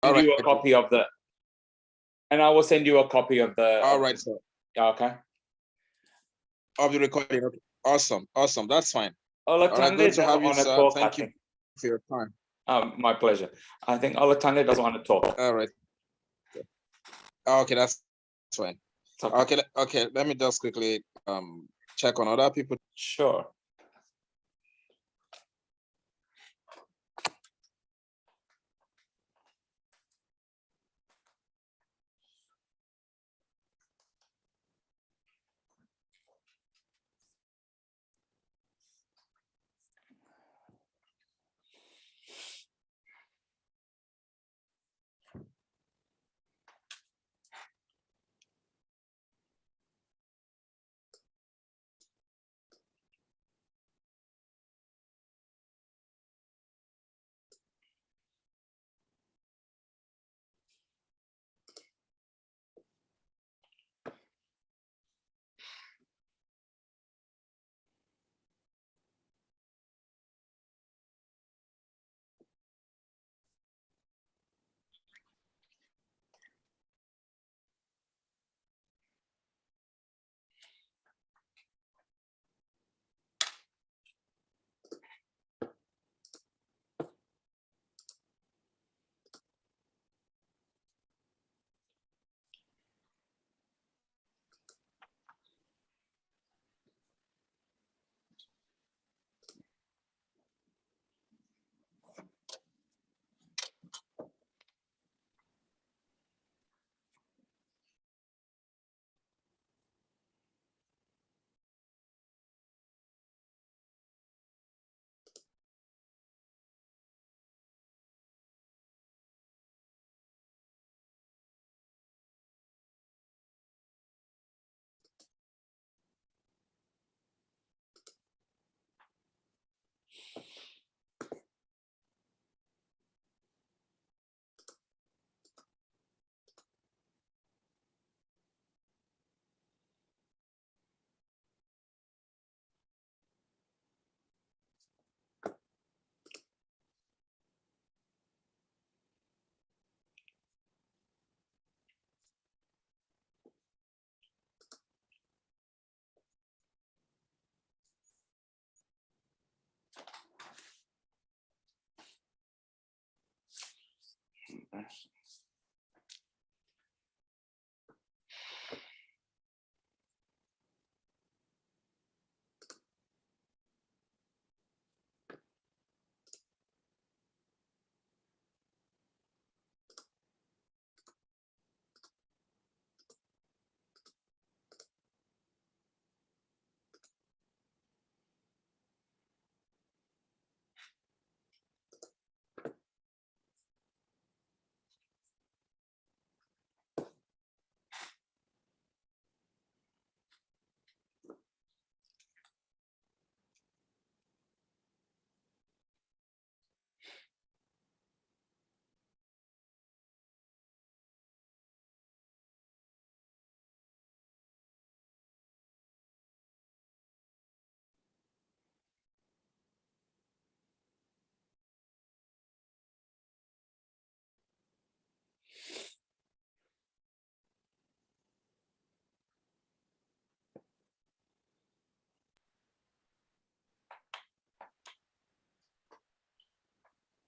All send you right. a copy of the, and I will send you a copy of the. All right, sir. Okay. Of the recording. Okay. Awesome. Awesome. That's fine. All right. Olatande Good to doesn't have you, want to sir. talk, I Thank you think. for your time. My pleasure. I think Olatande doesn't want to talk. All right. Okay, that's fine. Okay. Okay. Let me just quickly check on other people. Sure.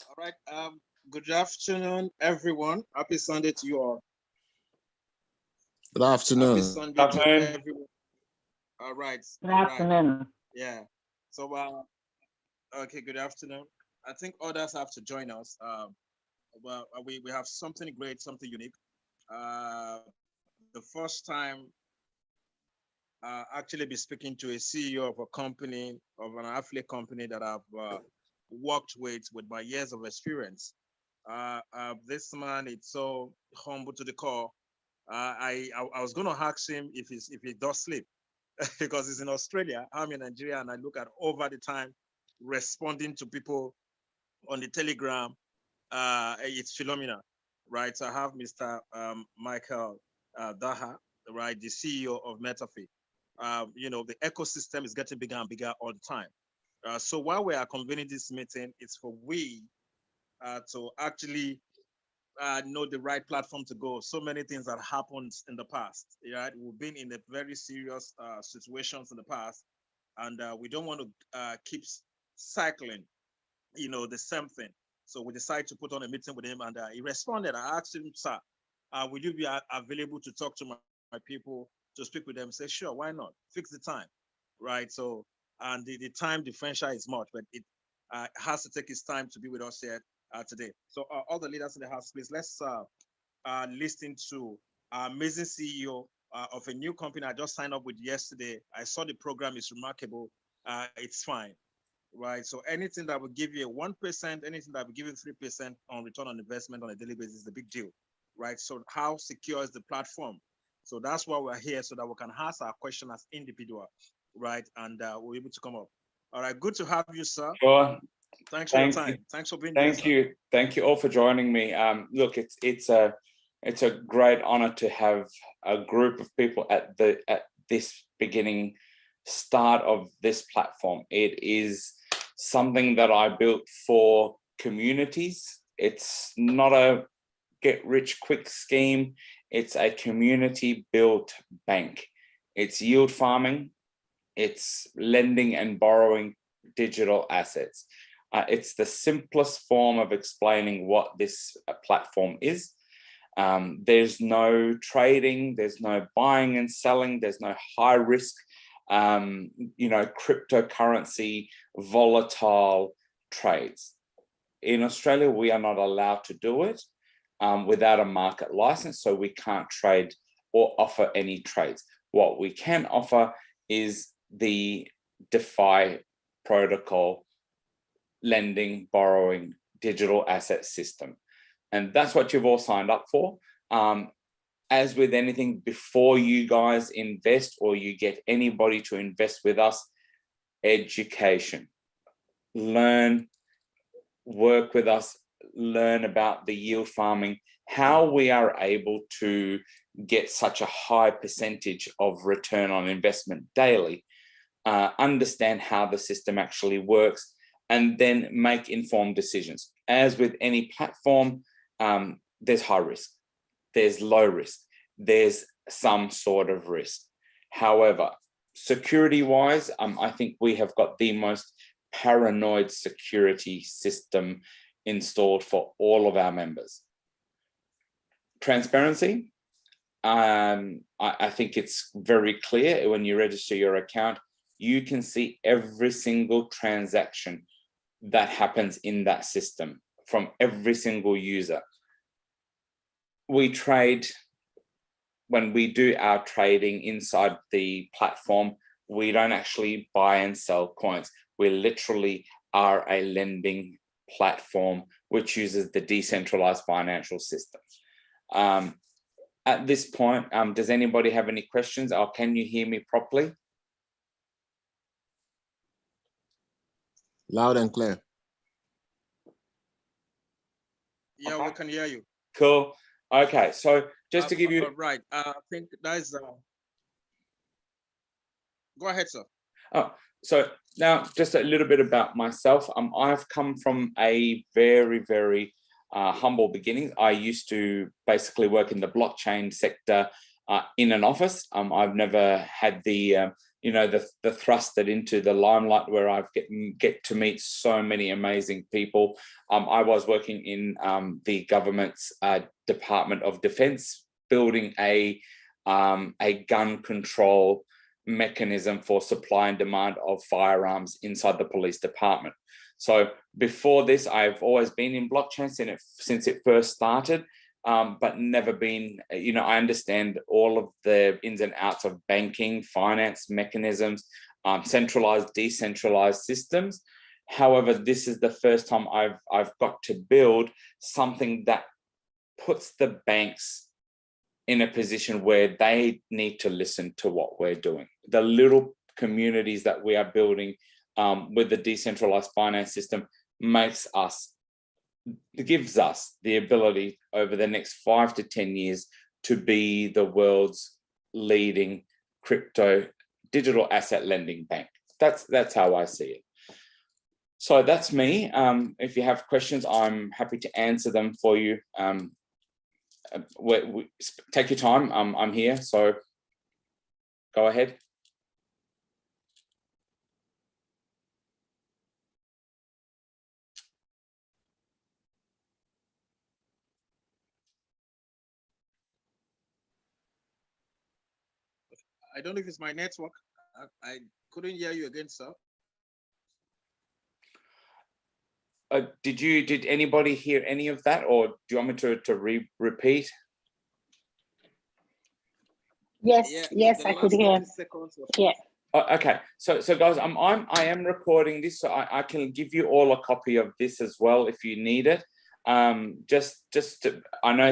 All right. Good afternoon, everyone. Happy Sunday to you all. Good afternoon. Happy Sunday to everyone. All right. Good afternoon. Right. Yeah. So, okay. Good afternoon. I think others have to join us. Well, we have something great, something unique. The first time actually be speaking to a CEO of a company, of an affiliate company that I've worked with my years of experience. This man, it's so humble to the core. I was going to ask him if he does sleep because he's in Australia. I'm in Nigeria, and I look at over the time responding to people on the Telegram. It's phenomenal, right? So I have Mr. Michael Daha, right, the CEO of Metafi. You know, the ecosystem is getting bigger and bigger all the time. So while we are convening this meeting, it's for we to actually know the right platform to go. So many things that happened in the past, right? We've been in a very serious situations in the past, and we don't want to keep cycling, the same thing. So we decided to put on a meeting with him, and he responded. I asked him, sir, will you be available to talk to my people, to speak with them? Say, sure, why not? Fix the time, right? So, and the time differential is much, but it has to take its time to be with us here today. So, all the leaders in the house, please, let's listen to our amazing CEO of a new company I just signed up with yesterday. I saw the program is remarkable. It's fine, right? So anything that will give you a 1%, anything that will give you 3% on return on investment on a daily basis is a big deal, right? So how secure is the platform? So that's why we're here, so that we can ask our question as individual, right? And we're able to come up. All right, good to have you, sir. Sure. Thanks for your time. Thanks for being here. Thank you all for joining me. Look, it's a great honor to have a group of people at this beginning start of this platform. It is something that I built for communities. It's not a get rich quick scheme. It's a community built bank. It's yield farming. It's lending and borrowing digital assets. It's the simplest form of explaining what this platform is. There's no trading, there's no buying and selling, there's no high risk, cryptocurrency, volatile trades. In Australia, we are not allowed to do it without a market license, so we can't trade or offer any trades. What we can offer is the DeFi protocol lending, borrowing, digital asset system. And that's what you've all signed up for. As with anything, before you guys invest or you get anybody to invest with us, education. Learn, work with us, learn about the yield farming, how we are able to get such a high percentage of return on investment daily, understand how the system actually works, and then make informed decisions. As with any platform, there's high risk, there's low risk, there's some sort of risk. However, security-wise, I think we have got the most paranoid security system installed for all of our members. Transparency, I think it's very clear when you register your account, you can see every single transaction that happens in that system from every single user. We trade, when we do our trading inside the platform, we don't actually buy and sell coins. We literally are a lending platform which uses the decentralized financial system. At this point, does anybody have any questions, or can you hear me properly? Loud and clear. Yeah, okay. We can hear you. Cool. Okay, so just to give you... Right, I think that is... Go ahead, sir. Oh, so now just a little bit about myself. I've come from a very, very humble beginning. I used to basically work in the blockchain sector in an office. I've never had the the thrusted into the limelight where I get to meet so many amazing people. I was working in the government's Department of Defense, building a gun control mechanism for supply and demand of firearms inside the police department. So before this, I've always been in blockchain since it first started, but never been, I understand all of the ins and outs of banking, finance mechanisms, centralized, decentralized systems. However, this is the first time I've got to build something that puts the banks in a position where they need to listen to what we're doing. The little communities that we are building with the decentralized finance system gives us the ability over the next 5 to 10 years to be the world's leading crypto digital asset lending bank. That's how I see it. So that's me. If you have questions, I'm happy to answer them for you. take your time. I'm here, so go ahead. I don't know if it's my network. I couldn't hear you again, sir. Did anybody hear any of that, or do you want me to repeat? Yes, Yeah, yes, the I could last hear. 30 seconds was Yeah. Okay, so guys, I am recording this, so I can give you all a copy of this as well if you need it. I know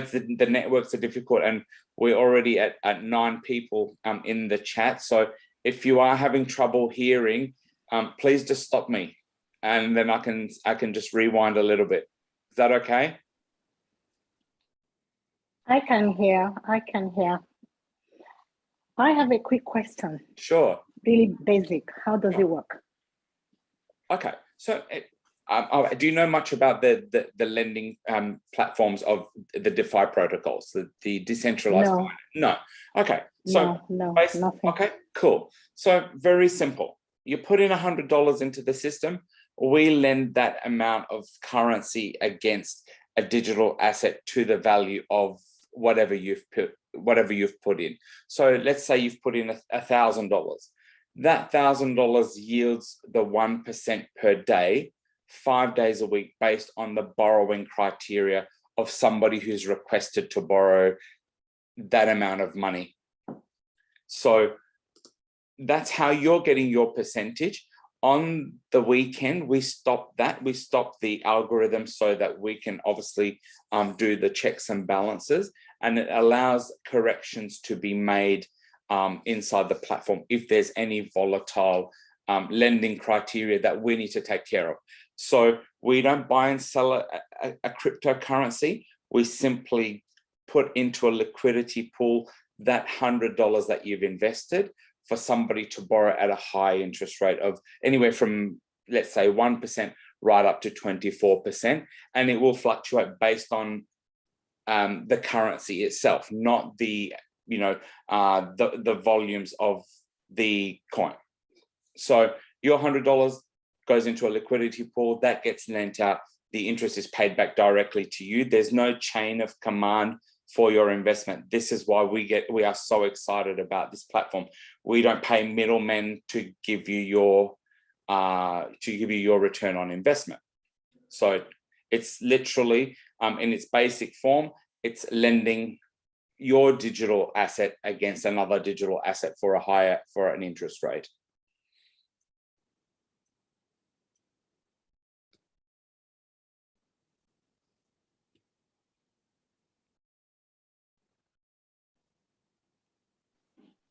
the networks are difficult, and we're already at 9 people in the chat. So if you are having trouble hearing, please just stop me, and then I can just rewind a little bit. Is that okay? I can hear. I have a quick question. Sure. Really basic. How does it work? Okay, so do you know much about the lending platforms of the DeFi protocols, the decentralized? No. No. Okay. So no, nothing. Okay, cool. So very simple. You put in $100 into the system. We lend that amount of currency against a digital asset to the value of whatever you've put in. So let's say you've put in $1,000. That $1,000 yields the 1% per day, 5 days a week, based on the borrowing criteria of somebody who's requested to borrow that amount of money. So that's how you're getting your percentage. On the weekend, we stop that. We stop the algorithm so that we can obviously do the checks and balances, and it allows corrections to be made inside the platform if there's any volatile lending criteria that we need to take care of. So we don't buy and sell a cryptocurrency. We simply put into a liquidity pool that $100 that you've invested for somebody to borrow at a high interest rate of anywhere from, let's say, 1% right up to 24%. And it will fluctuate based on the currency itself, not the the volumes of the coin. So your $100 goes into a liquidity pool that gets lent out. The interest is paid back directly to you. There's no chain of command for your investment. This is why we are so excited about this platform. We don't pay middlemen to give you your return on investment. So it's literally in its basic form, it's lending your digital asset against another digital asset for an interest rate.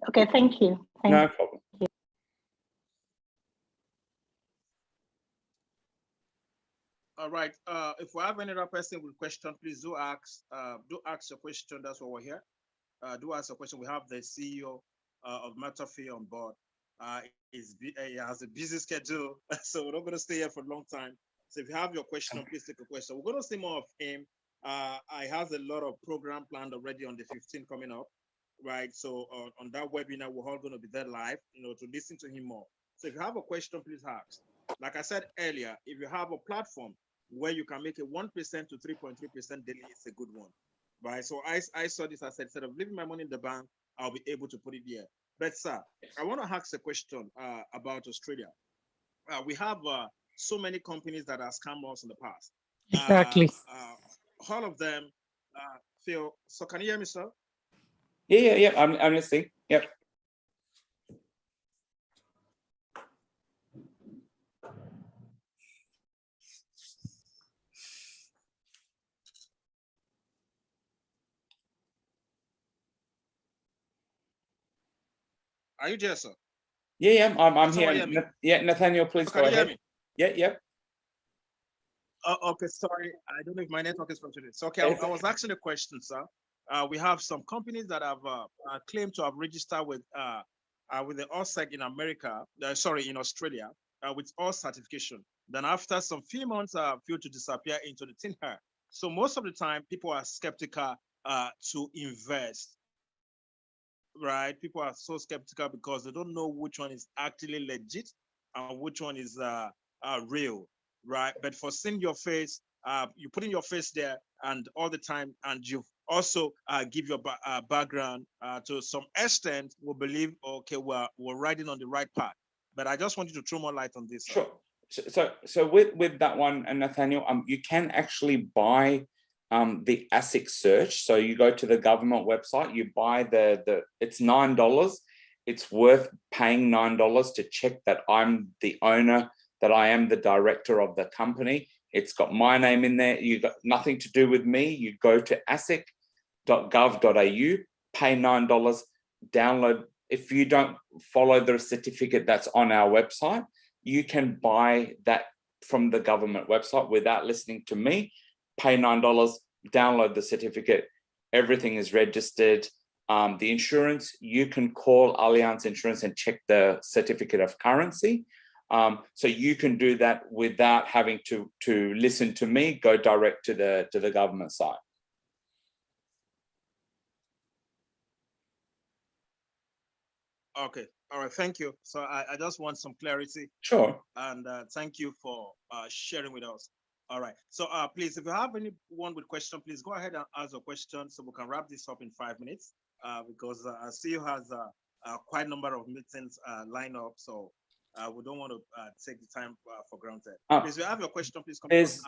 Okay, thank you. No problem. all right. If we have any other person with question, please do ask your question. That's what we're here. Do ask a question. We have the CEO of Matterfee on board. He has a busy schedule, so we're not going to stay here for a long time. So if you have your question, please take a question. We're going to see more of him. I have a lot of program planned already on the 15th coming up, right? So on that webinar, we're all going to be there live, to listen to him more. So if you have a question, please ask. Like I said earlier, if you have a platform where you can make a 1% to 3.3% daily, it's a good one. Right, so I saw this. I said, instead of leaving my money in the bank, I'll be able to put it there. But sir, I want to ask a question about Australia. We have so many companies that have scammed us in the past. Exactly. All of them. Phil, so can you hear me, sir? Yeah. I'm listening. Yep. Are you there, sir? Yeah. I'm here. Yeah, Nathaniel, please go ahead. Me? Yeah. Okay, sorry. I don't know if my network is functioning. So, okay, I was asking a question, sir. We have some companies that have claimed to have registered with the OSEC in America, in Australia, with all certification. Then after some few months, failed to disappear into the thin air. So most of the time, people are skeptical to invest, right? People are so skeptical because they don't know which one is actually legit and which one is real, right? But for seeing your face, you put in your face there and all the time, and you've also give your background to some extent, will believe, okay, we're riding on the right path. But I just want you to throw more light on this. Sure. So with that one, and Nathaniel, you can actually buy the ASIC search. So you go to the government website, you buy it's $9. It's worth paying $9 to check that I'm the owner, that I am the director of the company. It's got my name in there. You got nothing to do with me. You go to asic.gov.au, pay $9, download. If you don't follow the certificate that's on our website, you can buy that from the government website without listening to me. Pay $9, download the certificate. Everything is registered. The insurance, you can call Allianz Insurance and check the certificate of currency. So you can do that without having to listen to me. Go direct to the government site. Okay. All right. Thank you. So I just want some clarity. Sure. And thank you for sharing with us. All right. So please, if you have anyone with question, please go ahead and ask a question so we can wrap this up in 5 minutes because I see you has quite a number of meetings lined up. So we don't want to take the time for granted. Please, if you have your question, please come and ask.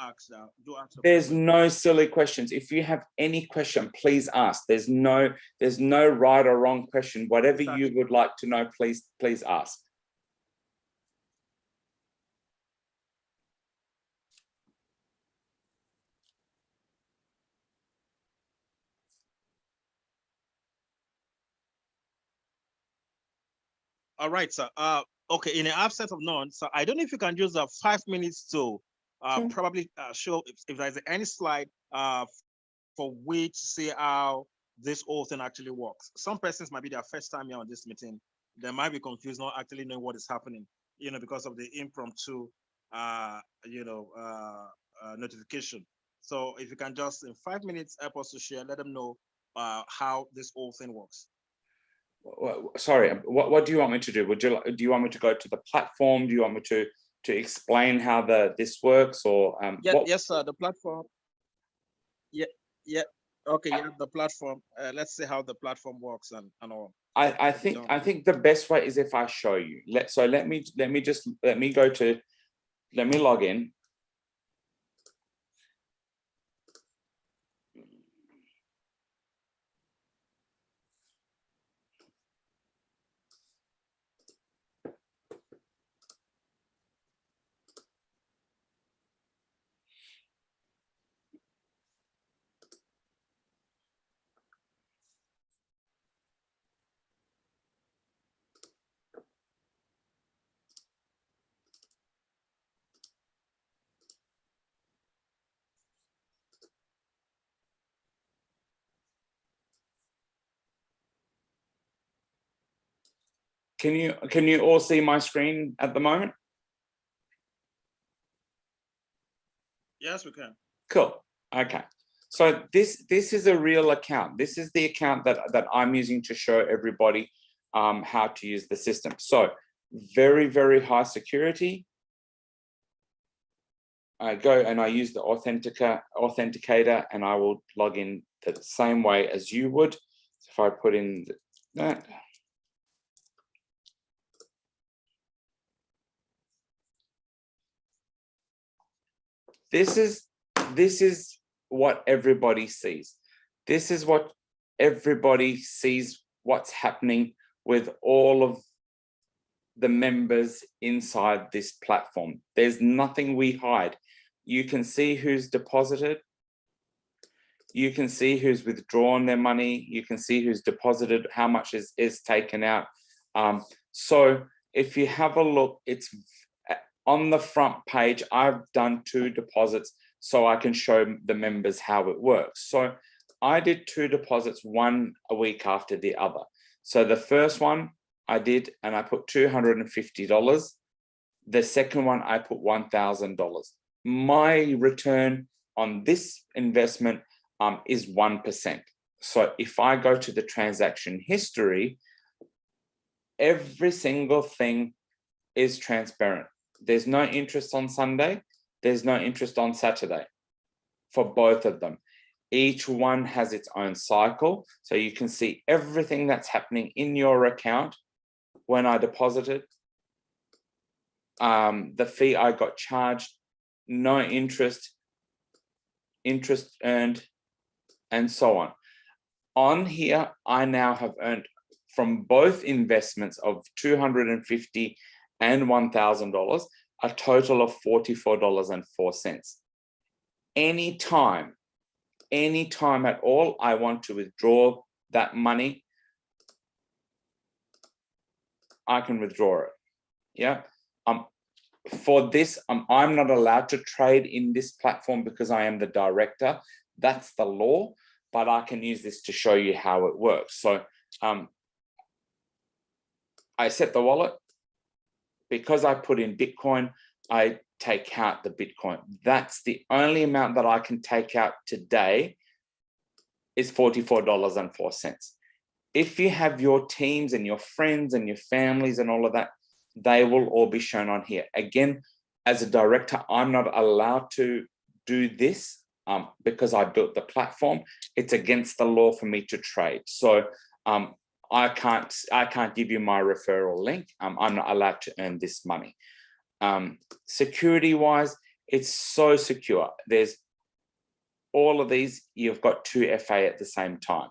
Do ask. There's no silly questions. If you have any question, please ask. There's no right or wrong question. Whatever you would like to know, please ask. All right, sir. Okay, in the absence of none, so I don't know if you can use 5 minutes to probably show if there's any slide for which to see how this whole thing actually works. Some persons might be their first time here on this meeting. They might be confused, not actually knowing what is happening, because of the impromptu, notification. So if you can just in 5 minutes help us to share, let them know how this whole thing works. Sorry, what do you want me to do? Do you want me to go to the platform? Do you want me to explain how this works, or yes, sir, the platform. Yeah. Okay, yeah, the platform. Let's see how the platform works and all. I think the best way is if I show you. Let me log in. Can you all see my screen at the moment? Yes, we can. Cool. Okay. So this is a real account. This is the account that I'm using to show everybody how to use the system. So very, very high security. I go and I use the authenticator, and I will log in the same way as you would. So if I put in that. This is what everybody sees. This is what everybody sees, what's happening with all of the members inside this platform. There's nothing we hide. You can see who's deposited. You can see who's withdrawn their money. You can see who's deposited, how much is taken out. So if you have a look, it's on the front page. I've done 2 deposits so I can show the members how it works. So I did 2 deposits, one a week after the other. So the first one I did, and I put $250. The second one, I put $1,000. My return on this investment is 1%. So if I go to the transaction history, every single thing is transparent. There's no interest on Sunday. There's no interest on Saturday for both of them. Each one has its own cycle. So you can see everything that's happening in your account when I deposited. The fee I got charged, no interest, interest earned, and so on. On here, I now have earned from both investments of $250 and $1,000, a total of $44.04. Anytime at all, I want to withdraw that money, I can withdraw it. Yeah. For this, I'm not allowed to trade in this platform because I am the director. That's the law, but I can use this to show you how it works. So I set the wallet. Because I put in Bitcoin, I take out the Bitcoin. That's the only amount that I can take out today is $44.04. If you have your teams and your friends and your families and all of that, they will all be shown on here. Again, as a director, I'm not allowed to do this because I built the platform. It's against the law for me to trade. So I can't give you my referral link. I'm not allowed to earn this money. Security wise, it's so secure. There's all of these, you've got 2FA at the same time.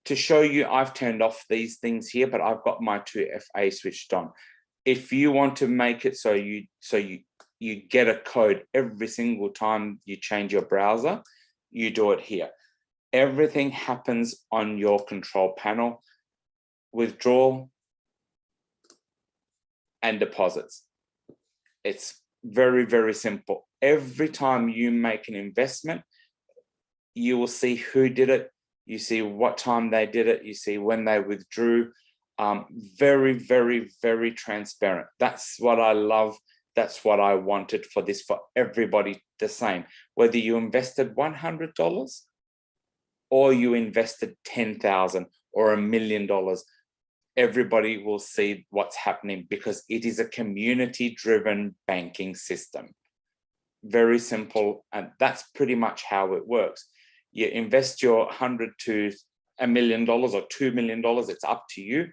To show you, I've turned off these things here, but I've got my 2FA switched on. If you want to make it so you get a code every single time you change your browser, you do it here. Everything happens on your control panel, withdrawal and deposits. It's very, very simple. Every time you make an investment, you will see who did it. You see what time they did it. You see when they withdrew. Very, very, very transparent. That's what I love. That's what I wanted for this, for everybody the same. Whether you invested $100 or you invested $10,000 or $1 million, everybody will see what's happening because it is a community-driven banking system. Very simple, and that's pretty much how it works. You invest your $100 to $1 million or $2 million, it's up to you.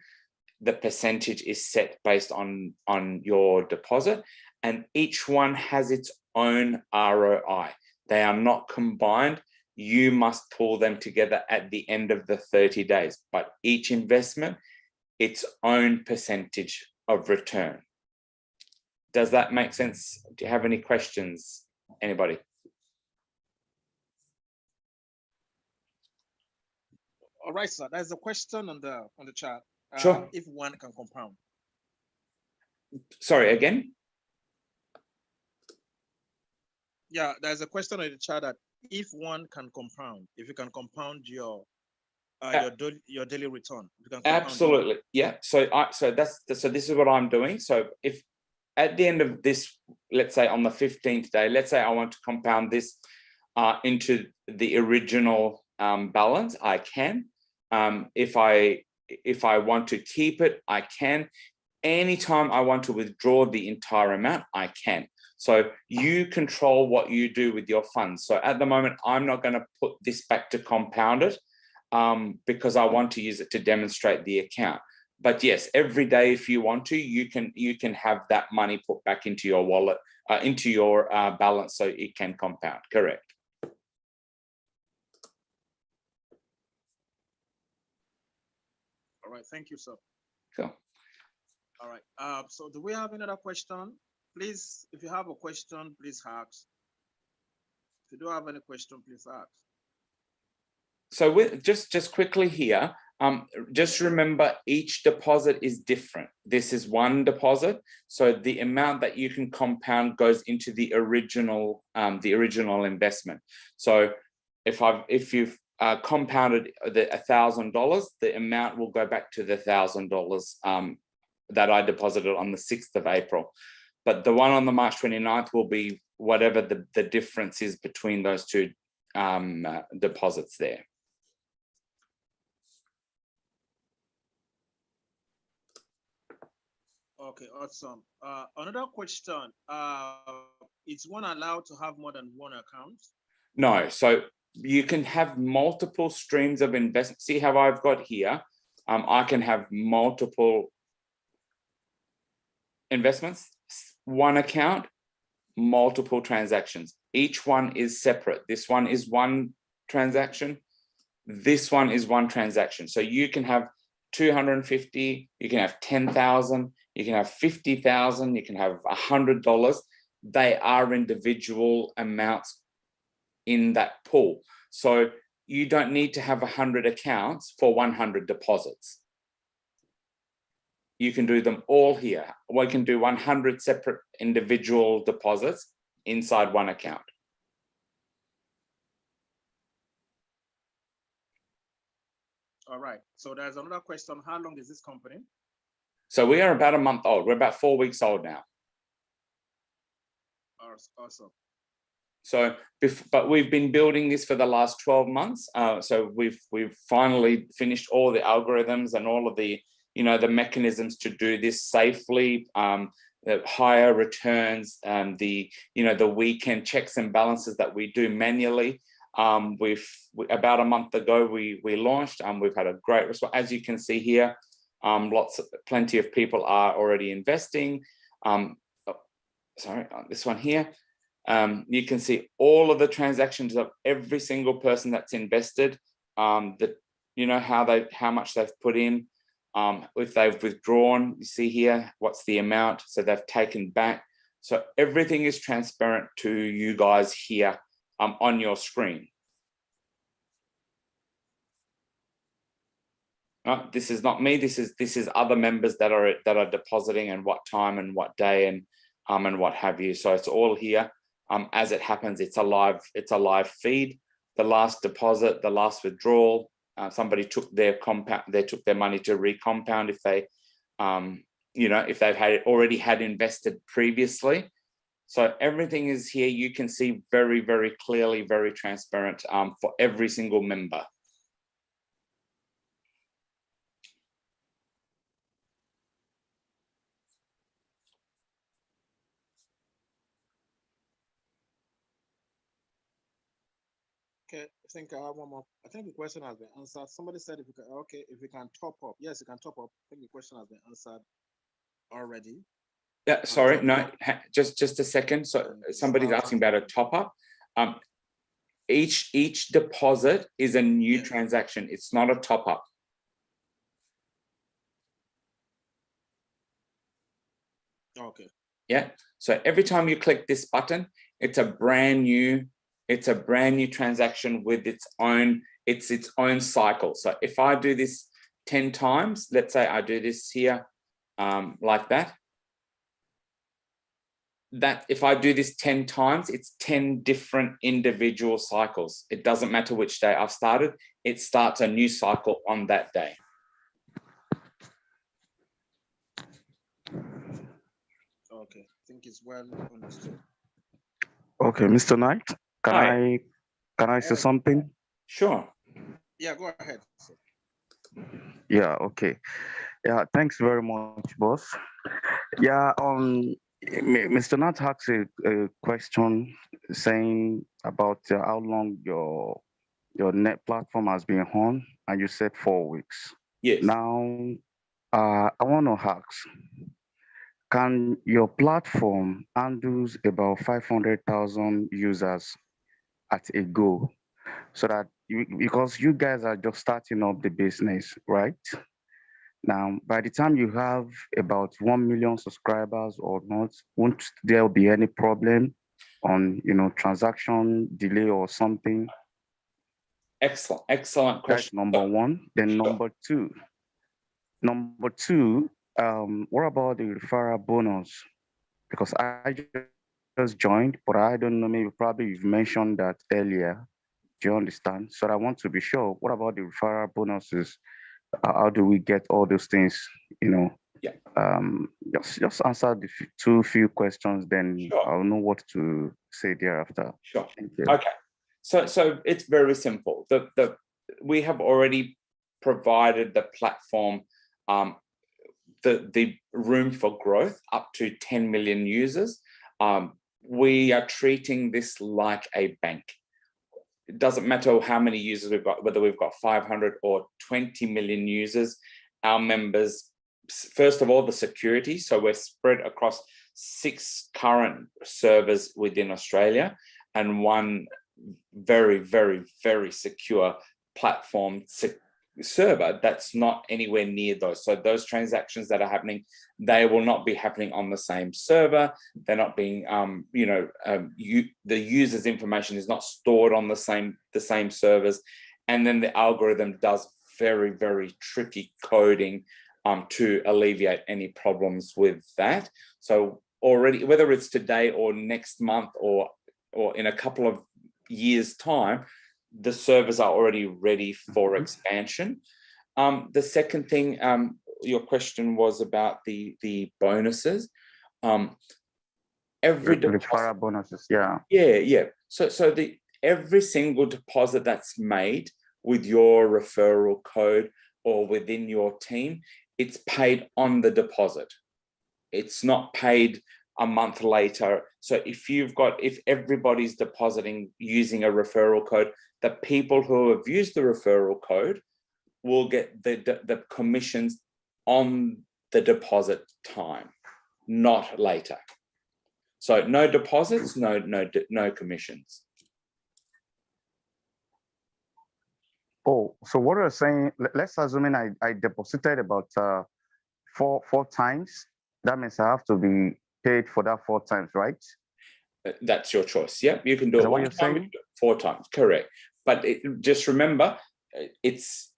The percentage is set based on your deposit, and each one has its own ROI. They are not combined. You must pull them together at the end of the 30 days, but each investment, its own percentage of return. Does that make sense? Do you have any questions, anybody? All right, sir. There's a question on the chat. Sure. If one can compound. Sorry, again? Yeah, there's a question in the chat that if one can compound, if you can compound your daily return, you can Absolutely, yeah. So this is what I'm doing. So if at the end of this, let's say on the 15th day, let's say I want to compound this into the original balance, I can. If I want to keep it, I can. Anytime I want to withdraw the entire amount, I can. So you control what you do with your funds. So at the moment, I'm not going to put this back to compound it because I want to use it to demonstrate the account. But yes, every day, if you want to, you can have that money put back into your wallet, into your balance, so it can compound. Correct. All right, thank you, sir. Cool. All right. So do we have another question? Please, if you have a question, please ask. If you don't have any question, please ask. So with just quickly here, just remember each deposit is different. This is one deposit, so the amount that you can compound goes into the original investment. So if you've compounded the $1,000, the amount will go back to the $1,000 that I deposited on the 6th of April. But the one on the March 29th will be whatever the difference is between those two deposits there. Okay, awesome. Another question. Is one allowed to have more than one account? No, so you can have multiple streams of investment. See how I've got here? I can have multiple investments, one account, multiple transactions. Each one is separate. This one is one transaction. This one is one transaction. So you can have 250, you can have 10,000, you can have 50,000, you can have $100. They are individual amounts in that pool. So you don't need to have 100 accounts for 100 deposits. You can do them all here. We can do 100 separate individual deposits inside one account. All right. So there's another question. How long is this company? So we are about a month old. We're about 4 weeks old now. Awesome. So, but we've been building this for the last 12 months. So we've finally finished all the algorithms and all of the, the mechanisms to do this safely. The higher returns, the weekend checks and balances that we do manually. About a month ago we launched. We've had a great response, as you can see here. Plenty of people are already investing. This one here. You can see all of the transactions of every single person that's invested, how much they've put in, if they've withdrawn. You see here what's the amount, so they've taken back. So everything is transparent to you guys here on your screen. This is not me. This is other members that are depositing, and what time and what day and what have you. So it's all here. As it happens, it's a live feed. The last deposit, the last withdrawal, somebody took their money to recompound if they, if they've already had invested previously. So everything is here. You can see very, very clearly, very transparent for every single member. Okay, I think I have one more. I think the question has been answered. Somebody said if you can top up. Yes, you can top up. I think the question has been answered already. Yeah, sorry, no, just a second. So somebody's asking about a top up. Each deposit is a new transaction. It's not a top up. Okay. Yeah. So every time you click this button, it's a brand new transaction with its own cycle. So if I do this 10 times, let's say I do this here like that if I do this 10 times, it's 10 different individual cycles. It doesn't matter which day I've started, it starts a new cycle on that day. Okay, I think it's well understood. Okay, Mr. Knight, can I say something? Sure. Yeah, go ahead. Yeah, okay. Yeah, thanks very much, boss. Yeah, Mr. Knight asked a question saying about how long your net platform has been on, and you said 4 weeks. Yes. Now, I want to ask, can your platform handles about 500,000 users at a go? So that because you guys are just starting up the business, right? Now, by the time you have about 1 million subscribers or not, won't there be any problem on, transaction delay or something? Excellent question. That's number one. Then number two, what about the referral bonus? Because I just joined, but I don't know, probably you've mentioned that earlier. Do you understand? So I want to be sure. What about the referral bonuses? How do we get all those things? Yeah. Just answer the few questions, then I'll know what to say thereafter. Sure. Thank you. Okay. So it's very simple. We have already provided the platform the room for growth up to 10 million users. We are treating this like a bank. It doesn't matter how many users we've got, whether we've got 500 or 20 million users. Our members, first of all, the security. So we're spread across 6 current servers within Australia and 1 very, very, very secure platform server that's not anywhere near those. So those transactions that are happening, they will not be happening on the same server. They're not being, the user's information is not stored on the same servers. And then the algorithm does very, very tricky coding to alleviate any problems with that. So already, whether it's today or next month or in a couple of years' time, the servers are already ready for expansion. The second thing, your question was about the bonuses. Every referral bonuses, yeah. Yeah. So every single deposit that's made with your referral code or within your team, it's paid on the deposit. It's not paid a month later. So if everybody's depositing using a referral code, the people who have used the referral code will get the commissions on the deposit time, not later. So no deposits, no commissions. Oh, so what you're saying, let's assume I deposited about four times. That means I have to be paid for that 4 times, right? That's your choice. Yeah, you can do it 1 time, 4 times, correct. But just remember, it's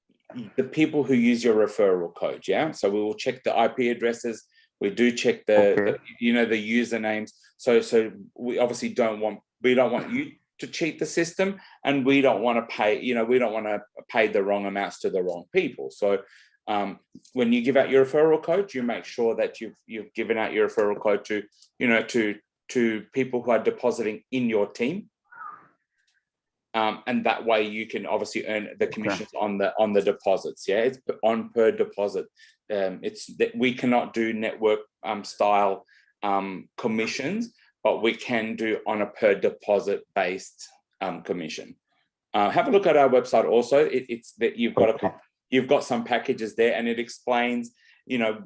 the people who use your referral code. Yeah, so we will check the IP addresses. We do check the usernames. So we obviously don't want you to cheat the system, and we don't want to pay. We don't want to pay the wrong amounts to the wrong people. So when you give out your referral code, you make sure that you've given out your referral code to people who are depositing in your team. And that way you can obviously earn the commissions on the deposits. Yeah, it's on per deposit. It's that we cannot do network style commissions, but we can do on a per deposit based commission. Have a look at our website also. It's that you've got some packages there, and it explains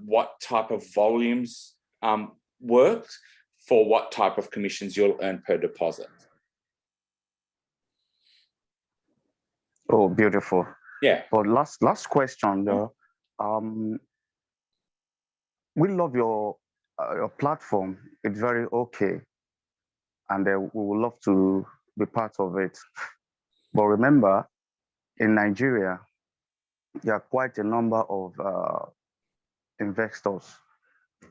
what type of volumes works for what type of commissions you'll earn per deposit. Oh, beautiful. Yeah. But last question though. We love your platform. It's very okay, and we would love to be part of it. But remember, in Nigeria, there are quite a number of investors,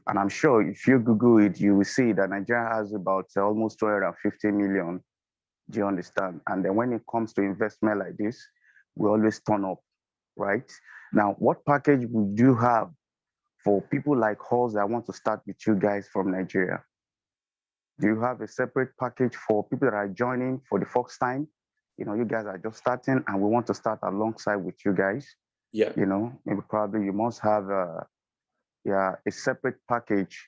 and I'm sure if you Google it, you will see that Nigeria has about almost 250 million. Do you understand? And then when it comes to investment like this, we always turn up, right? Now, what package would you have for people like us that want to start with you guys from Nigeria? Do you have a separate package for people that are joining for the first time? You guys are just starting and we want to start alongside with you guys. Yeah. Maybe probably you must have a separate package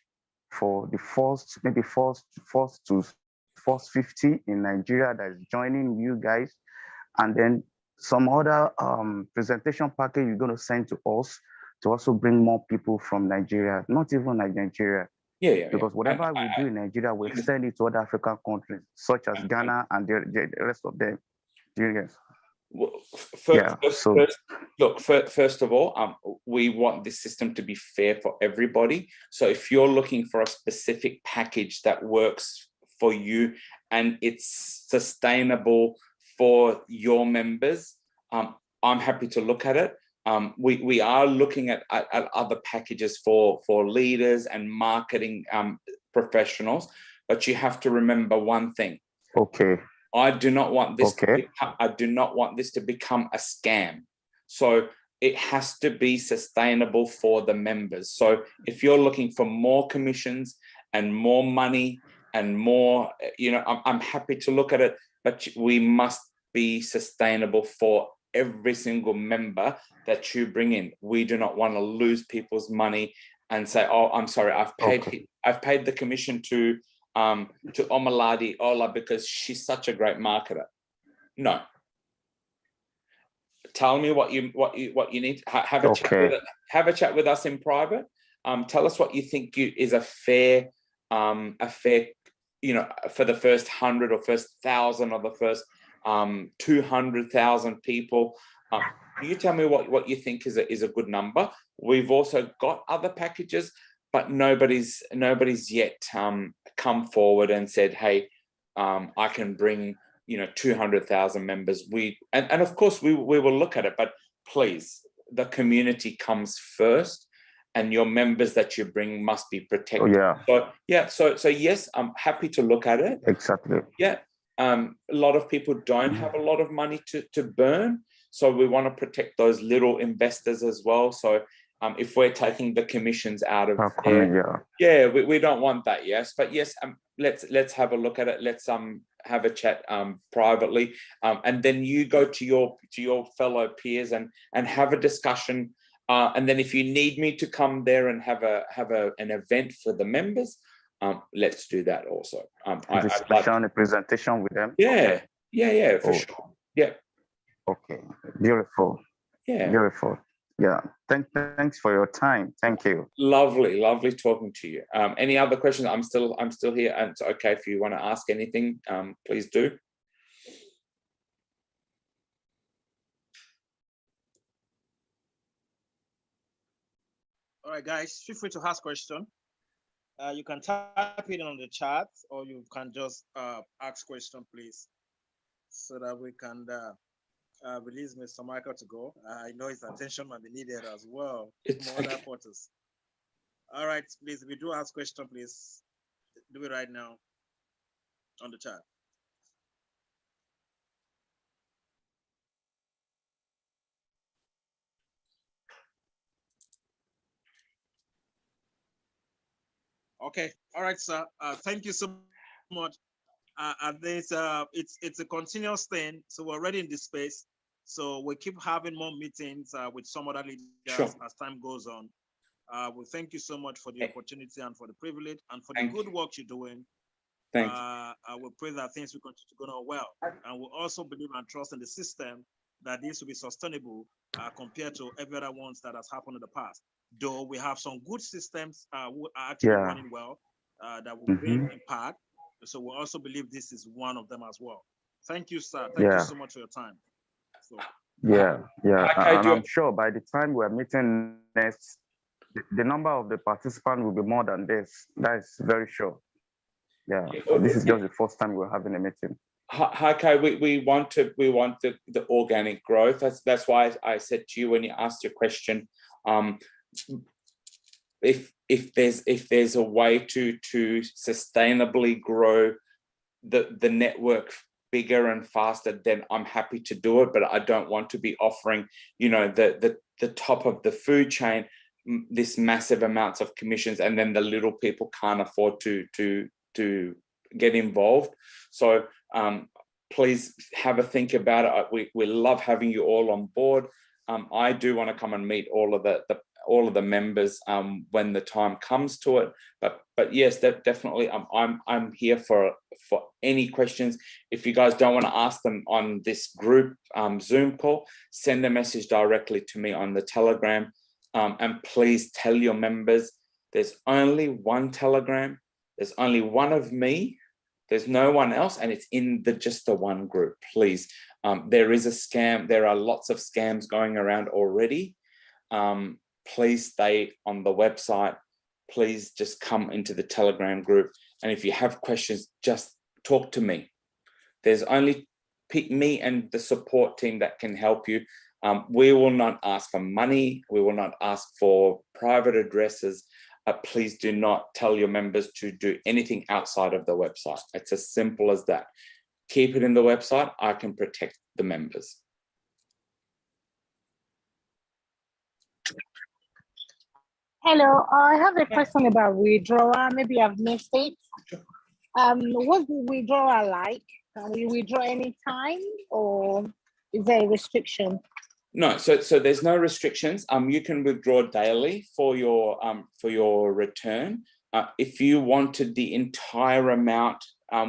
for the first to first 50 in Nigeria that is joining you guys, and then some other presentation package you're going to send to us to also bring more people from Nigeria, not even like Nigeria. Yeah. Because whatever we do in Nigeria, we extend it to other African countries, such as Ghana and the rest of them. Yes. Well, first of all, we want this system to be fair for everybody. So if you're looking for a specific package that works for you and it's sustainable for your members, I'm happy to look at it. We are looking at other packages for leaders and marketing professionals, but you have to remember one thing. Okay. I do not want this. I do not want this to become a scam. So it has to be sustainable for the members. So if you're looking for more commissions and more money and more, I'm happy to look at it, but we must be sustainable for every single member that you bring in. We do not want to lose people's money and say, "Oh, I'm sorry, I've paid Okay. I've paid the commission to Omaladi Ola because she's such a great marketer." No. Tell me what you need. Have a chat with Okay. have a chat with us in private. Tell us what you think is a fair, for the first 100 or first 1,000 or the first 200,000 people. You tell me what you think is a good number. We've also got other packages, but nobody's yet come forward and said, "Hey, I can bring 200,000 members." And of course we will look at it, but please, the community comes first, and your members that you bring must be protected. Oh, yeah. So yeah, so yes, I'm happy to look at it. Exactly. Yeah. A lot of people don't have a lot of money to burn, so we want to protect those little investors as well. So if we're taking the commissions out of there, yeah, we don't want that. Yes, but yes, let's have a look at it. Let's have a chat privately, and then you go to your fellow peers and have a discussion. And then if you need me to come there and have an event for the members, let's do that also. A presentation with them. Yeah, for sure. Yeah. Okay. Beautiful. Yeah. Beautiful. Yeah. Thanks for your time. Thank you. Lovely talking to you. Any other questions? I'm still here, and it's okay if you want to ask anything. Please do. All right, guys, feel free to ask question. You can type it on the chat, or you can just ask question, please, so that we can release Mr. Michael to go. I know his attention might be needed as well. It's more other photos. All right, please, if you do ask question, please do it right now on the chat. Okay, all right, sir. Thank you so much. And this it's a continuous thing. So we're already in this space. So we keep having more meetings with some other leaders as time goes on. We thank you so much for the opportunity and for the privilege and for the good work you're doing. Thank you. I will pray that things will continue to go on well. And we also believe and trust in the system that this will be sustainable compared to every other ones that has happened in the past. Though we have some good systems who are actually running well that will bring impact. So we also believe this is one of them as well. Thank you, sir. Thank you so much for your time. So, and I'm sure by the time we're meeting next, the number of the participants will be more than this. That is very sure. Yeah, this is just the first time we're having a meeting. Okay, we want the organic growth. That's why I said to you when you asked your question, if there's a way to sustainably grow the network bigger and faster, then I'm happy to do it. But I don't want to be offering, the top of the food chain, this massive amounts of commissions, and then the little people can't afford to get involved. So please have a think about it. We love having you all on board. I do want to come and meet all of the members when the time comes to it. But yes, definitely I'm here for any questions. If you guys don't want to ask them on this group Zoom call, send a message directly to me on the Telegram. And please tell your members there's only one Telegram. There's only one of me. There's no one else, and it's in just the one group. Please, there is a scam. There are lots of scams going around already. Please stay on the website. Please just come into the Telegram group. And if you have questions, just talk to me. There's only me and the support team that can help you. We will not ask for money. We will not ask for private addresses. Please do not tell your members to do anything outside of the website. It's as simple as that. Keep it in the website. I can protect the members. Hello, I have a question about withdrawal. Maybe I've missed it. What's the withdrawal like? Can we withdraw anytime, or is there a restriction? No, so there's no restrictions. You can withdraw daily for your return. If you wanted the entire amount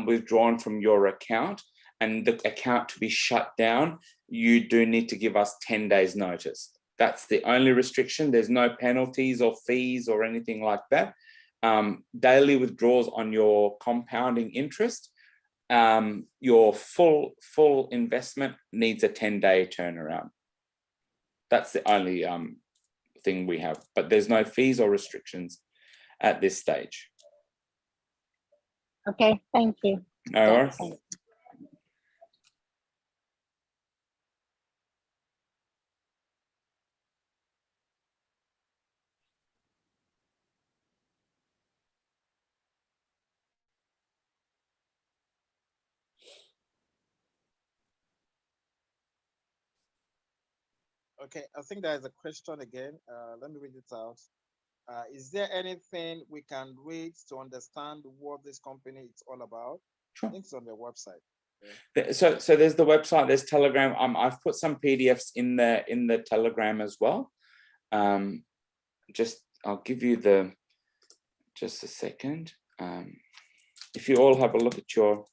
withdrawn from your account and the account to be shut down, you do need to give us 10 days notice. That's the only restriction. There's no penalties or fees or anything like that. Daily withdrawals on your compounding interest, your full investment needs a 10-day turnaround. That's the only thing we have, but there's no fees or restrictions at this stage. Okay, thank you. All right. Okay, I think there's a question again. Let me read it out. Is there anything we can read to understand what this company is all about? Sure. I think it's on their website. So there's the website, there's Telegram. I've put some PDFs in the Telegram as well. I'll give you just a second. If you all have a look at your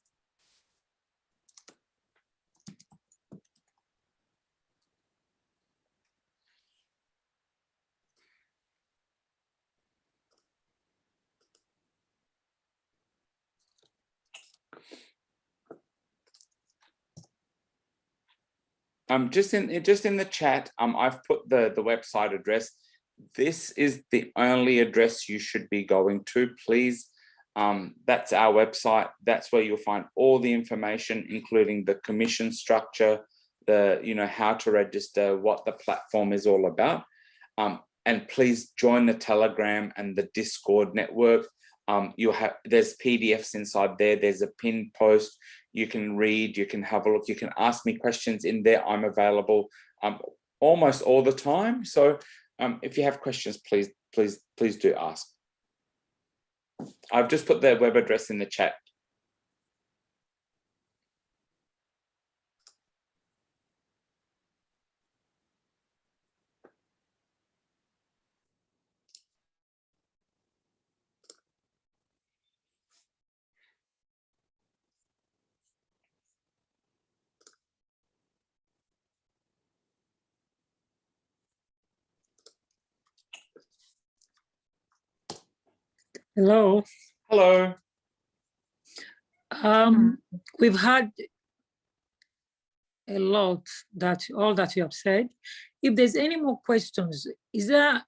just in the chat, I've put the website address. This is the only address you should be going to, please. That's our website. That's where you'll find all the information, including the commission structure, how to register, what the platform is all about. And please join the Telegram and the Discord network. There's PDFs inside there. There's a pinned post. You can read, you can have a look, you can ask me questions in there. I'm available almost all the time. So if you have questions, please do ask. I've just put their web address in the chat. Hello. Hello. We've had a lot all that you have said. If there's any more questions, is there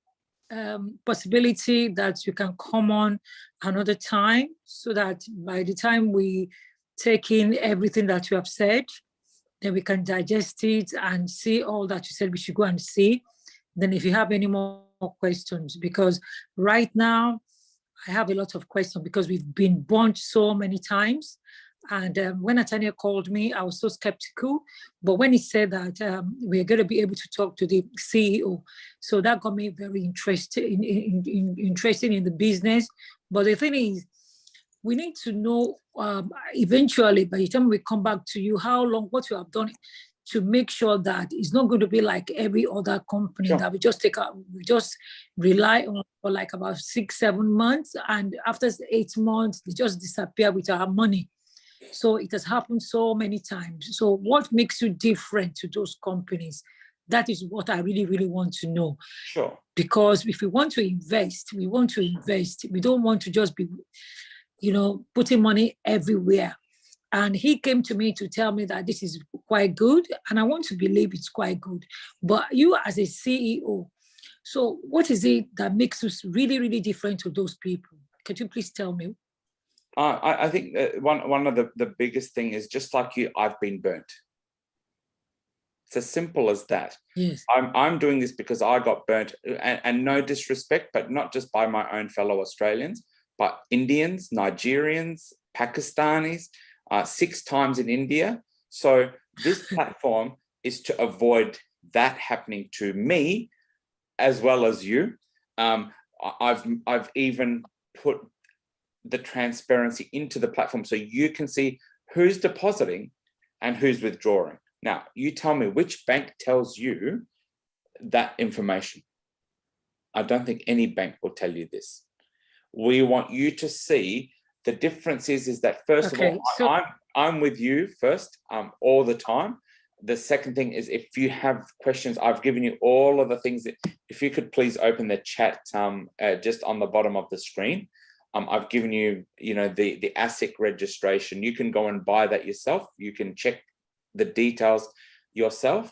possibility that you can come on another time so that by the time we take in everything that you have said, then we can digest it and see all that you said we should go and see. Then if you have any more questions, because right now I have a lot of questions because we've been burnt so many times. And when Nathaniel called me, I was so skeptical. But when he said that we're going to be able to talk to the CEO, so that got me very interested in the business. But the thing is, we need to know eventually, by the time we come back to you, how long, what you have done to make sure that it's not going to be like every other company that we just we just rely on for like about 6-7 months. And after 8 months, they just disappear with our money. So it has happened so many times. So what makes you different to those companies? That is what I really, really want to know. Sure. Because if we want to invest, we want to invest. We don't want to just be, putting money everywhere. And he came to me to tell me that this is quite good. And I want to believe it's quite good. But you as a CEO, so what is it that makes us really, really different to those people? Could you please tell me? I think that one of the biggest thing is, just like you, I've been burnt. It's as simple as that. Yes. I'm doing this because I got burnt, and no disrespect, but not just by my own fellow Australians, but Indians, Nigerians, Pakistanis, 6 times in India. So this platform is to avoid that happening to me as well as you. I've even put the transparency into the platform so you can see who's depositing and who's withdrawing. Now, you tell me which bank tells you that information. I don't think any bank will tell you this. We want you to see the difference is that first of all, so I'm with you first, all the time. The second thing is, if you have questions, I've given you all of the things that, if you could please open the chat just on the bottom of the screen. I've given you, the ASIC registration. You can go and buy that yourself. You can check the details yourself.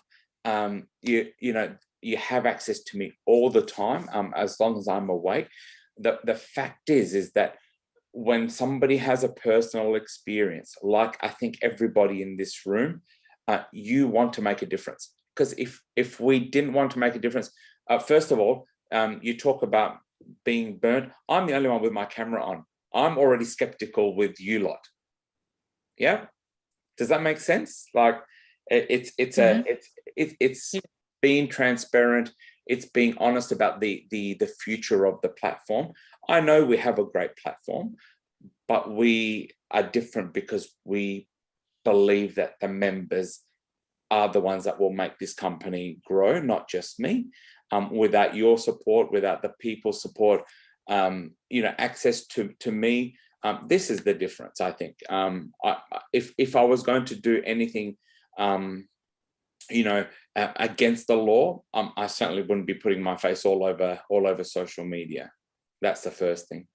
You have access to me all the time, as long as I'm awake. The fact is that when somebody has a personal experience, like I think everybody in this room, you want to make a difference. Because if we didn't want to make a difference, first of all, you talk about being burnt. I'm the only one with my camera on. I'm already skeptical with you lot. Yeah, does that make sense? Like it's being transparent. It's being honest about the future of the platform. I know we have a great platform, but we are different because we believe that the members are the ones that will make this company grow, not just me. Without your support, without the people's support, access to me, this is the difference, I think. If I was going to do anything, against the law, I certainly wouldn't be putting my face all over social media. That's the first thing.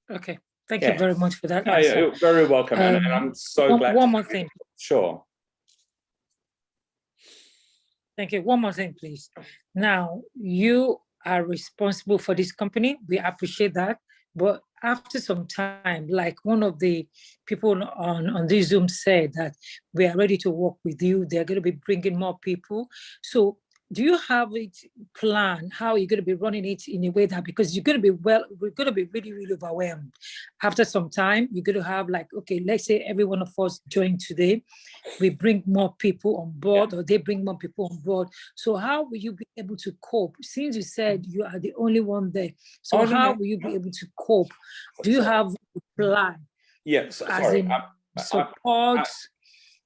Okay, thank you very much for that. No, you're very welcome, and I'm so glad. One more thing. Sure. Thank you. One more thing, please. Now, you are responsible for this company. We appreciate that. But after some time, like one of the people on this Zoom said that we are ready to work with you. They're going to be bringing more people. So do you have it planned how you're going to be running it in a way that, because we're going to be really, really overwhelmed. After some time, you're going to have like, okay, let's say every one of us join today. We bring more people on board, or they bring more people on board. So how will you be able to cope? Since you said you are the only one there, so how will you be able to cope? Do you have a plan? Yeah, sorry. Support.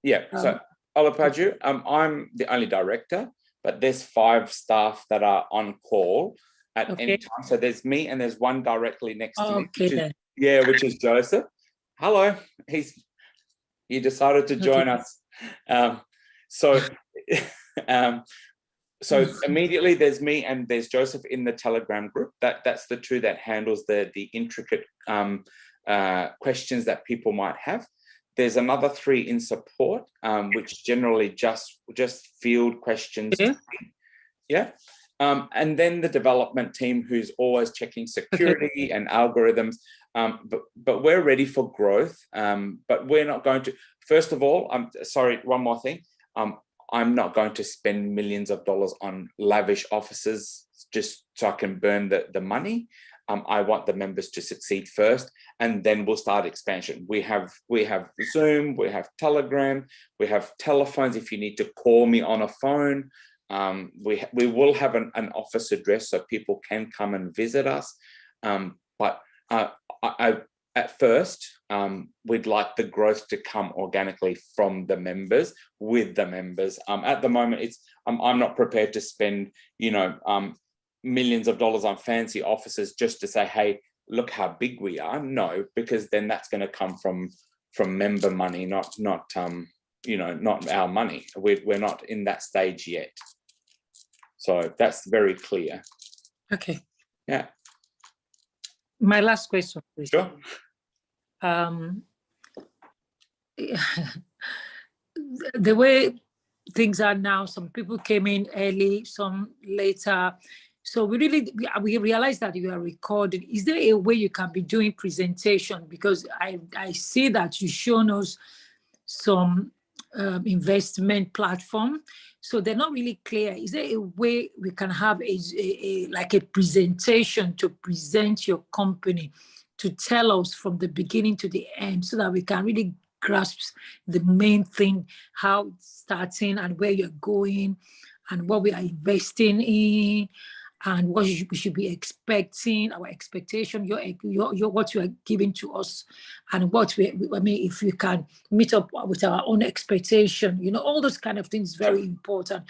So Olapaju, I'm the only director, but there's 5 staff that are on call at any time. So there's me and there's one directly next to me, which is Joseph. Hello, he decided to join us. So immediately there's me and there's Joseph in the Telegram group. That's the 2 that handles the intricate questions that people might have. There's another 3 in support, which generally just field questions. And then the development team, who's always checking security and algorithms. But we're ready for growth. But we're not going to. First of all, one more thing. I'm not going to spend millions of dollars on lavish offices just so I can burn the money. I want the members to succeed first, and then we'll start expansion. We have Zoom, we have Telegram, we have telephones if you need to call me on a phone. We will have an office address so people can come and visit us. But at first, we'd like the growth to come organically from the members, with the members. At the moment, I'm not prepared to spend, millions of dollars on fancy offices just to say, hey, look how big we are. No, because then that's going to come from member money, not our money. We're not in that stage yet. So that's very clear. Okay. Yeah. My last question, please. Sure. The way things are now, some people came in early, some later. So we realize that you are recording. Is there a way you can be doing presentation? Because I see that you've shown us some investment platform, so they're not really clear. Is there a way we can have a presentation to present your company, to tell us from the beginning to the end, so that we can really grasp the main thing, how it's starting and where you're going and what we are investing in, and what we should be expecting, our expectation, your what you are giving to us, and what I mean, if we can meet up with our own expectation, all those kind of things, very important.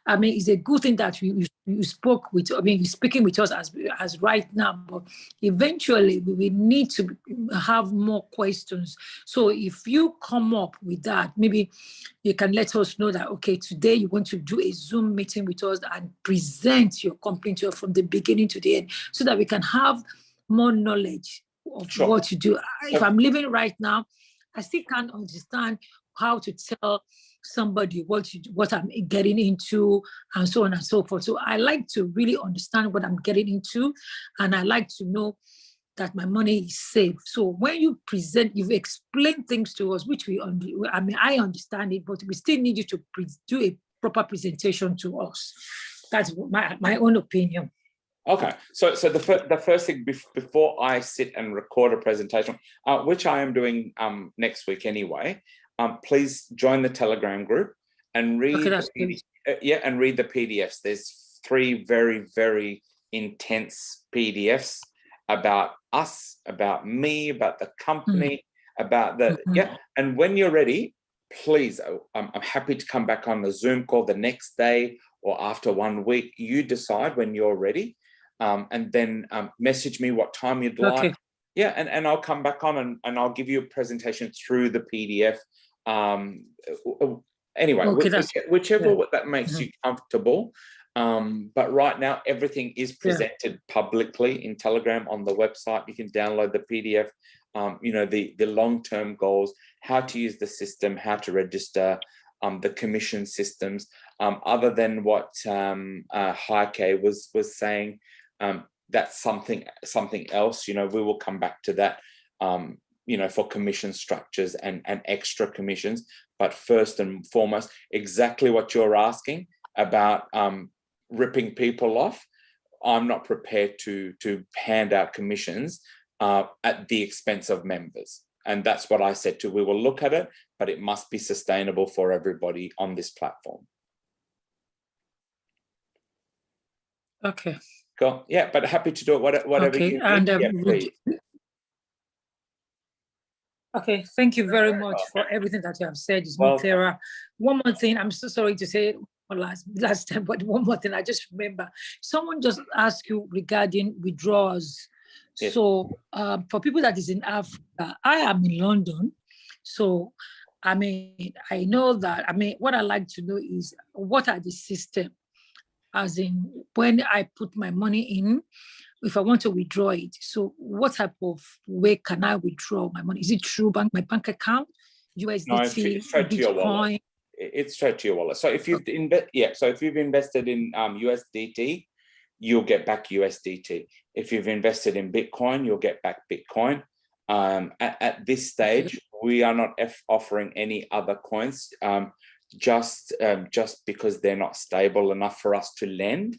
I mean, it's a good thing that you spoke with, I mean, you're speaking with us as right now, but eventually we will need to have more questions. So if you come up with that, maybe you can let us know that, okay, today you want to do a Zoom meeting with us and present your company to us from the beginning to the end, so that we can have more knowledge of Sure. what you do. If I'm living right now, I still can't understand how to tell somebody what I'm getting into, and so on and so forth. So I like to really understand what I'm getting into, and I like to know that my money is safe. So when you present, you've explained things to us, which I understand it, but we still need you to do a proper presentation to us. That's my own opinion. Okay, so the first thing before I sit and record a presentation, which I am doing next week anyway, please join the Telegram group and read and read the PDFs. There's 3 very, very intense PDFs about us, about me, about the company, about the And when you're ready, please, I'm happy to come back on the Zoom call the next day or after 1 week. You decide when you're ready. And then message me what time you'd like. Yeah, and I'll come back on and I'll give you a presentation through the PDF. Anyway, whichever that makes you comfortable. But right now, everything is presented publicly in Telegram on the website. You can download the PDF, the long-term goals, how to use the system, how to register, the commission systems. Other than what Heike was saying, that's something else. We will come back to that, for commission structures and extra commissions. But first and foremost, exactly what you're asking about, ripping people off. I'm not prepared to hand out commissions at the expense of members. And that's what I said too. We will look at it, but it must be sustainable for everybody on this platform. Okay. Cool. Yeah, but happy to do it. Whatever you need. Please. Okay, thank you very much for everything that you have said. It's more clearer. One more thing, I'm so sorry to say last time, but one more thing, I just remember someone just asked you regarding withdrawals. Yes. So for people that is in Africa, I am in London. So I mean, I know that, what I like to know is what are the system, as in when I put my money in, if I want to withdraw it. So what type of way can I withdraw my money? Is it through my bank account, USDT, no, it's straight to your wallet. It's straight to your wallet. So if you've invested in USDT, you'll get back USDT. If you've invested in Bitcoin, you'll get back Bitcoin. At this stage, we are not offering any other coins, just because they're not stable enough for us to lend.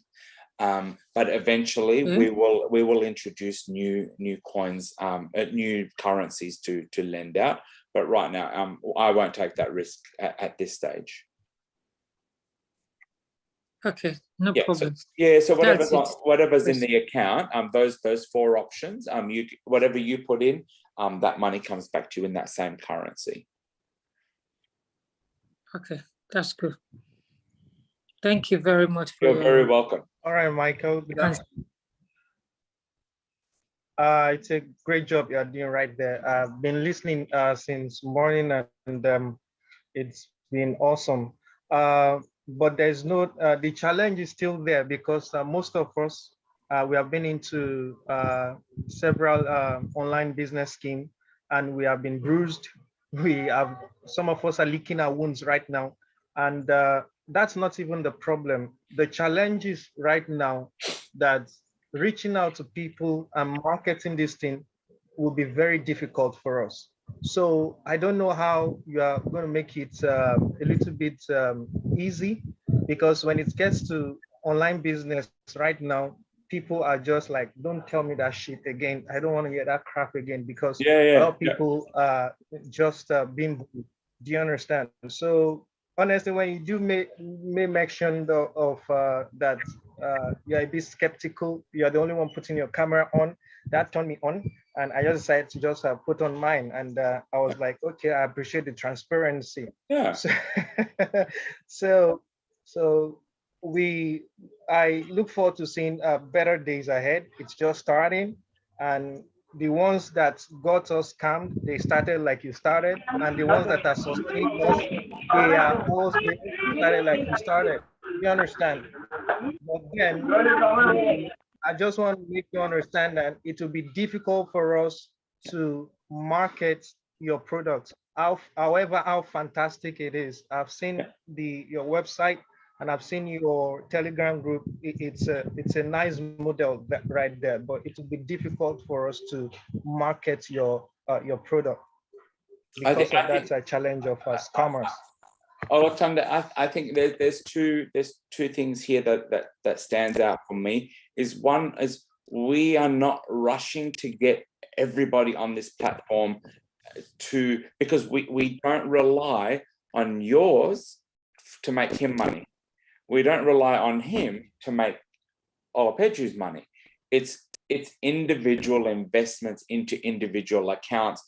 But eventually we will introduce new coins, new currencies to lend out. But right now, I won't take that risk at this stage. Okay, no problem. So whatever's in the account, those 4 options, whatever you put in, that money comes back to you in that same currency. Okay, that's good. Thank you very much. You're very welcome. All right, Michael. It's a great job you're doing right there. I've been listening since morning, and it's been awesome. But there's the challenge is still there, because most of us, we have been into several online business schemes, and we have been bruised. Some of us are licking our wounds right now, and that's not even the problem. The challenge is right now that reaching out to people and marketing this thing will be very difficult for us. So I don't know how you are going to make it a little bit easy, because when it gets to online business right now, people are just like, don't tell me that shit again. I don't want to hear that crap again, because a lot of people are just being, do you understand? So honestly, when you do make mention of that you're a bit skeptical. You're the only one putting your camera on. That turned me on, and I just decided to just put on mine. And I was like, okay, I appreciate the transparency. Yeah. So, so, so I look forward to seeing better days ahead. It's just starting, and the ones that got us scammed, they started like you started, and the ones that are sustaining us, they are also they started like you started. You understand? But then I just want to make you understand that it will be difficult for us to market your product. However, how fantastic it is. I've seen your website and I've seen your Telegram group. It's a nice model right there, but it will be difficult for us to market your product because of that challenge of scammers. Alexander, I think there's two things here that stands out for me. One is we are not rushing to get everybody on this platform because we don't rely on yours to make him money. We don't rely on him to make Olapeju's money. It's individual investments into individual accounts,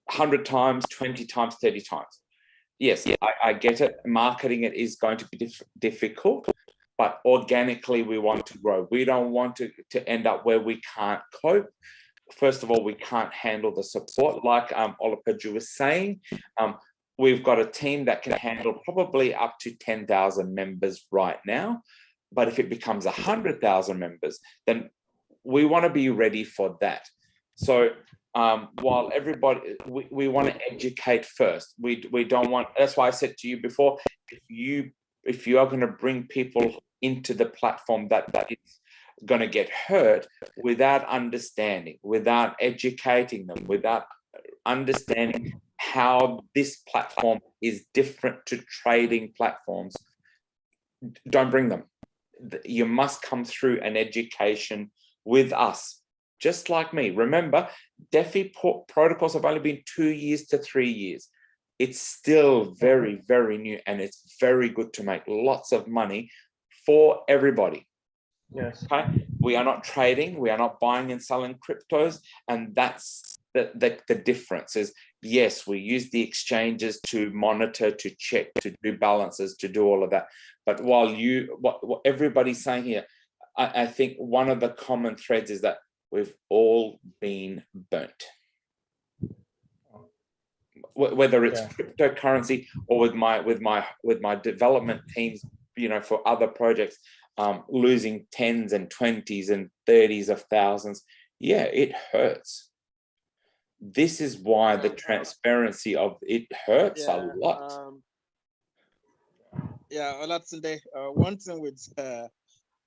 100 times, 20 times, 30 times. Yes, I get it. Marketing it is going to be difficult, but organically we want to grow. We don't want to end up where we can't cope. First of all, we can't handle the support. Like Olapeju was saying, we've got a team that can handle probably up to 10,000 members right now. But if it becomes 100,000 members, then we want to be ready for that. So while everybody, we want to educate first. We don't want, that's why I said to you before, if you are going to bring people into the platform that is going to get hurt without understanding, without educating them, without understanding how this platform is different to trading platforms, don't bring them. You must come through an education with us, just like me. Remember, DeFi protocols have only been 2 years to 3 years. It's still very, very new, and it's very good to make lots of money for everybody. Yes. Okay. We are not trading. We are not buying and selling cryptos, and that's the difference. Is yes, we use the exchanges to monitor, to check, to do balances, to do all of that. But while what everybody's saying here, I think one of the common threads is that we've all been burnt. Whether it's cryptocurrency or with my development teams, for other projects, losing tens and 20s and 30s of thousands, it hurts. This is why the transparency of it hurts a lot. Olatunde,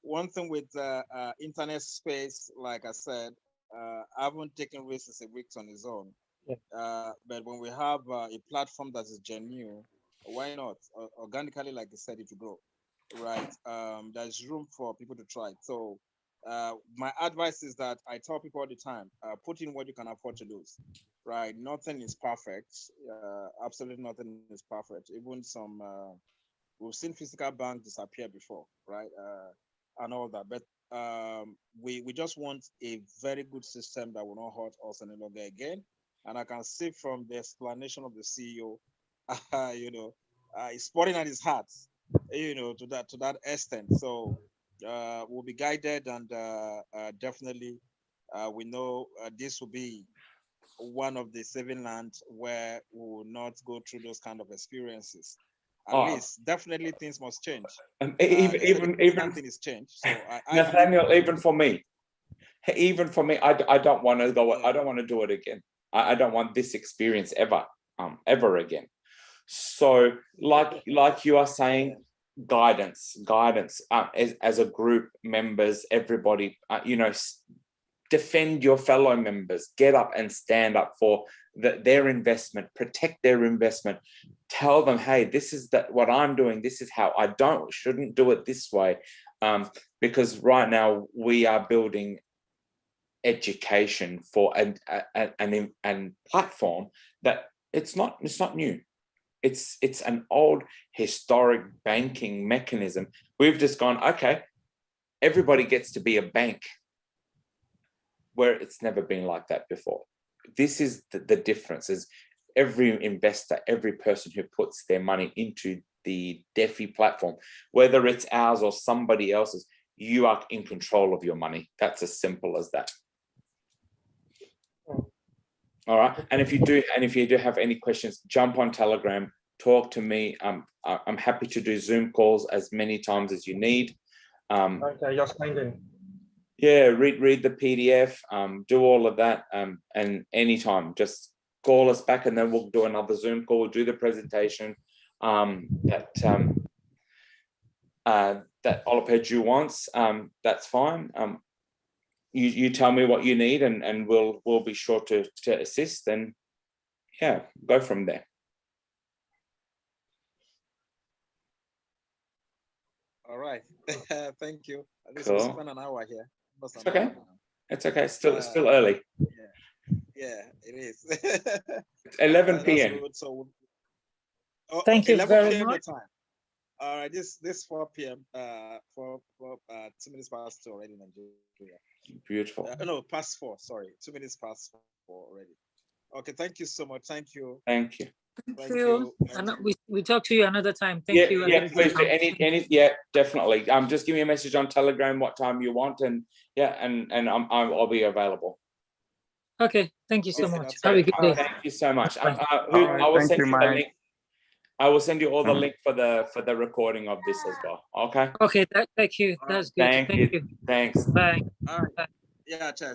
one thing with internet space, like I said, I haven't taken risks as a risk on its own. But when we have a platform that is genuine, why not? Organically, like I said, it will grow, right? There's room for people to try. So my advice is that I tell people all the time, put in what you can afford to lose, right? Nothing is perfect. Absolutely nothing is perfect. Even we've seen physical banks disappear before, right? And all that. But we just want a very good system that will not hurt us any longer again. And I can see from the explanation of the CEO, he's pouring out his heart, to that extent. So we'll be guided, and definitely we know this will be one of the saving lands where we will not go through those kind of experiences. At least, definitely things must change. Even something is changed. So Nathaniel, even for me, I don't want to go. I don't want to do it again. I don't want this experience ever again. So, like you are saying, guidance. As a group, members, everybody, defend your fellow members. Get up and stand up for their investment. Protect their investment. Tell them, hey, this is what I'm doing. This is how I shouldn't do it this way, because right now we are building education for an platform that it's not new. It's an old historic banking mechanism. We've just gone, okay, everybody gets to be a bank where it's never been like that before. This is the difference, is every investor, every person who puts their money into the DeFi platform, whether it's ours or somebody else's, you are in control of your money. That's as simple as that. All right. And if you do have any questions, jump on Telegram, talk to me. I'm happy to do Zoom calls as many times as you need. Okay, just thinking. Yeah, read the PDF, do all of that, and anytime, just call us back, and then we'll do another Zoom call, do the presentation that Olapaju wants. That's fine. You tell me what you need, and we'll be sure to assist, and yeah, go from there. All right. Thank you. At least Cool. we spent an hour here. It's okay. It's okay. Still early. Yeah, it is. 11 p.m. So, Thank you 11 very p.m. much. your time. All right, this 4 p.m. 2 minutes past 2 already in Nigeria. Beautiful. No, past 4. Sorry, 2 minutes past 4 already. Okay, thank you so much. Thank you. Thank you. Thank you. And we talk to you another time. Thank you. Yeah, please do. Any, yeah, definitely. Just give me a message on Telegram what time you want, and yeah, and I'll be available. Okay, thank you so Okay, much. Have a good day. Thank you so much. All I right, will thank send you, you the Mike. link. I will send you all the link for the recording of this as well. Okay. Okay, thank you. That's good. Thank you. Thanks. Bye. All right. Yeah, cheers.